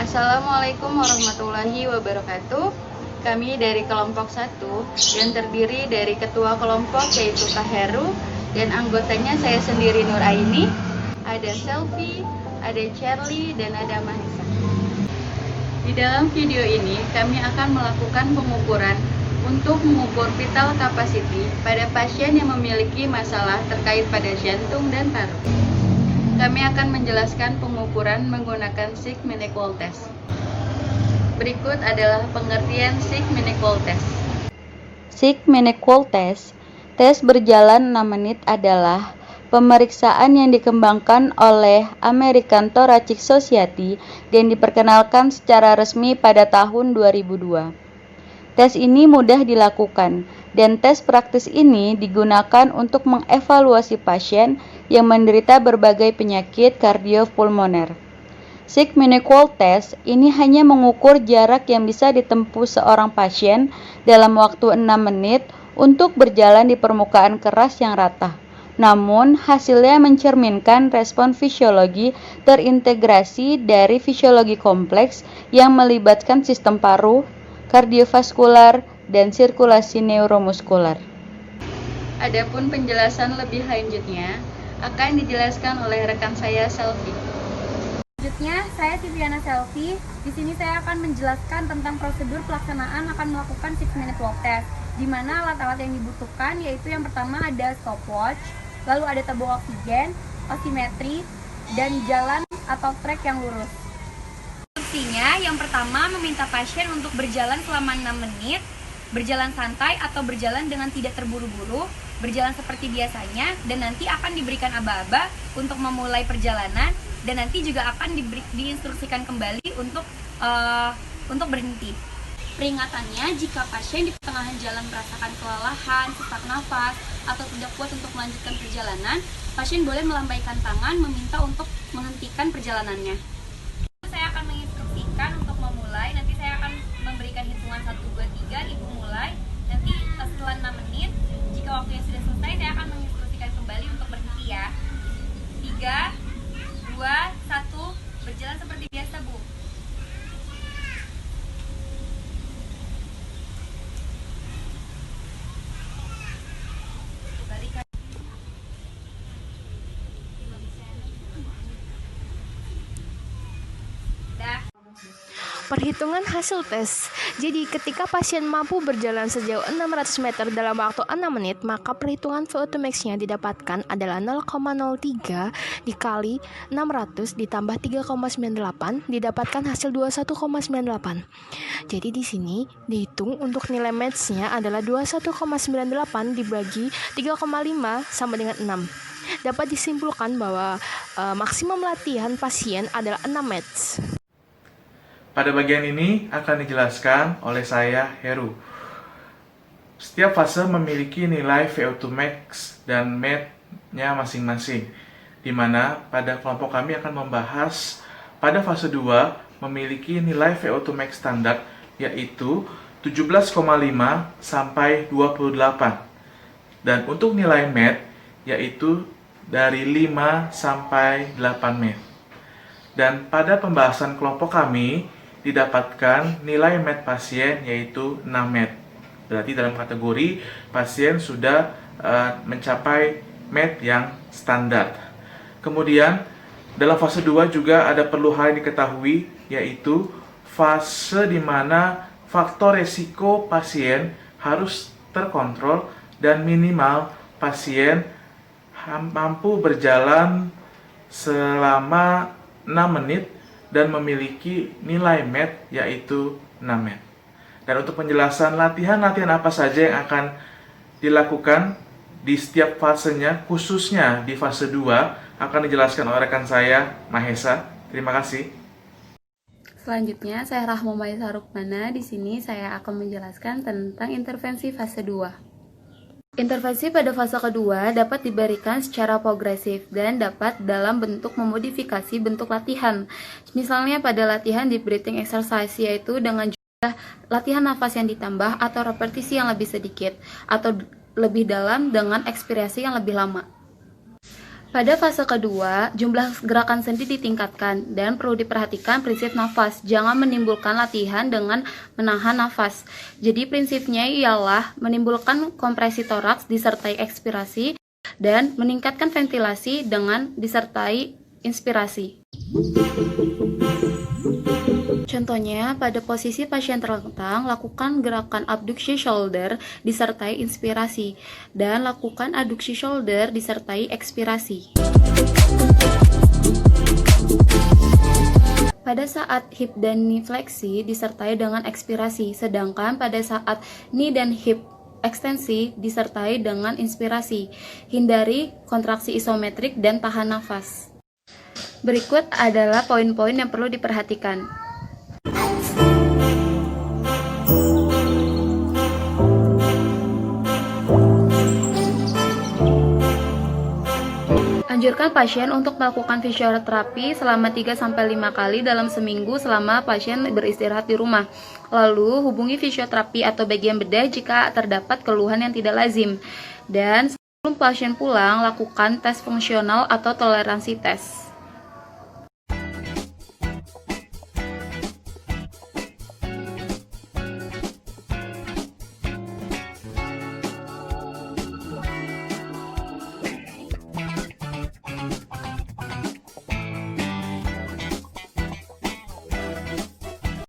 Assalamualaikum warahmatullahi wabarakatuh. Kami dari kelompok 1 yang terdiri dari ketua kelompok yaitu Kak Heru dan anggotanya saya sendiri Nur Aini, ada Selfie, ada Charlie, dan ada Mahesa. Di dalam video ini kami akan melakukan pengukuran untuk mengukur vital capacity pada pasien yang memiliki masalah terkait pada jantung dan paru. Kami akan menjelaskan pengukuran menggunakan Sigma-Equal Test. Berikut adalah pengertian Sigma-Equal Test. Sigma-Equal Test, tes berjalan 6 menit adalah pemeriksaan yang dikembangkan oleh American Thoracic Society dan diperkenalkan secara resmi pada tahun 2002. Tes ini mudah dilakukan, dan tes praktis ini digunakan untuk mengevaluasi pasien yang menderita berbagai penyakit kardiopulmoner. Sigma-Equal Test ini hanya mengukur jarak yang bisa ditempuh seorang pasien dalam waktu 6 menit untuk berjalan di permukaan keras yang rata. Namun, hasilnya mencerminkan respon fisiologi terintegrasi dari fisiologi kompleks yang melibatkan sistem paru, kardiovaskular, dan sirkulasi neuromuskular. Adapun penjelasan lebih lanjutnya akan dijelaskan oleh rekan saya Selfie. Selanjutnya, saya Siviana Selfie. Di sini saya akan menjelaskan tentang prosedur pelaksanaan akan melakukan Sigma-Equal Test, di mana alat-alat yang dibutuhkan yaitu yang pertama ada stopwatch, lalu ada tabung oksigen, oximetri, dan jalan atau trek yang lurus. Instruksinya, yang pertama meminta pasien untuk berjalan selama 6 menit, berjalan santai atau berjalan dengan tidak terburu-buru, berjalan seperti biasanya, dan nanti akan diberikan aba-aba untuk memulai perjalanan, dan nanti juga akan diinstruksikan kembali untuk berhenti. Peringatannya, jika pasien di pertengahan jalan merasakan kelelahan, sesak nafas, atau tidak kuat untuk melanjutkan perjalanan, pasien boleh melambaikan tangan meminta untuk menghentikan perjalanannya. Saya akan menginstruksikan untuk memulai, nanti saya akan memberikan hitungan 1, 2, 3, ibu mulai, nanti setelah 6 menit, jika waktunya sudah selesai, saya akan menginstruksikan kembali untuk berhenti ya. 3, 2, 1, berjalan seperti biasa Bu. Perhitungan hasil tes. Jadi ketika pasien mampu berjalan sejauh 600 meter dalam waktu 6 menit, maka perhitungan VO2 max-nya didapatkan adalah 0,03 dikali 600 ditambah 3,98 didapatkan hasil 21,98. Jadi di sini dihitung untuk nilai max-nya adalah 21,98 dibagi 3,5 sama dengan 6. Dapat disimpulkan bahwa maksimum latihan pasien adalah 6 max. Pada bagian ini akan dijelaskan oleh saya, Heru. Setiap fase memiliki nilai VO2 max dan MET-nya masing-masing, di mana pada kelompok kami akan membahas pada fase 2 memiliki nilai VO2 max standar, yaitu 17,5 sampai 28. Dan untuk nilai MET, yaitu dari 5 sampai 8 MET. Dan pada pembahasan kelompok kami, didapatkan nilai MET pasien yaitu 6 MET. Berarti dalam kategori pasien sudah mencapai MET yang standar. Kemudian dalam fase 2 juga ada perlu hal yang diketahui, yaitu fase di mana faktor resiko pasien harus terkontrol dan minimal pasien mampu berjalan selama 6 menit dan memiliki nilai MET yaitu 6 MET. Dan untuk penjelasan latihan-latihan apa saja yang akan dilakukan di setiap fasenya, khususnya di fase 2, akan dijelaskan oleh rekan saya, Mahesa. Terima kasih. Selanjutnya, saya Rahma Maisa Rukmana. Di sini saya akan menjelaskan tentang intervensi fase 2. Intervensi pada fase kedua dapat diberikan secara progresif dan dapat dalam bentuk memodifikasi bentuk latihan. Misalnya pada latihan deep breathing exercise, yaitu dengan jumlah latihan nafas yang ditambah atau repetisi yang lebih sedikit, atau lebih dalam dengan ekspirasi yang lebih lama. Pada fase kedua, jumlah gerakan sendi ditingkatkan dan perlu diperhatikan prinsip nafas. Jangan menimbulkan latihan dengan menahan nafas. Jadi prinsipnya ialah menimbulkan kompresi toraks disertai ekspirasi dan meningkatkan ventilasi dengan disertai inspirasi. Contohnya, pada posisi pasien terlentang, lakukan gerakan abduksi shoulder disertai inspirasi dan lakukan adduksi shoulder disertai ekspirasi. Pada saat hip dan knee fleksi disertai dengan ekspirasi, sedangkan pada saat knee dan hip ekstensi disertai dengan inspirasi. Hindari kontraksi isometrik dan tahan nafas. Berikut adalah poin-poin yang perlu diperhatikan. Anjurkan pasien untuk melakukan fisioterapi selama 3-5 kali dalam seminggu selama pasien beristirahat di rumah. Lalu hubungi fisioterapi atau bagian bedah jika terdapat keluhan yang tidak lazim. Dan sebelum pasien pulang, lakukan tes fungsional atau toleransi tes.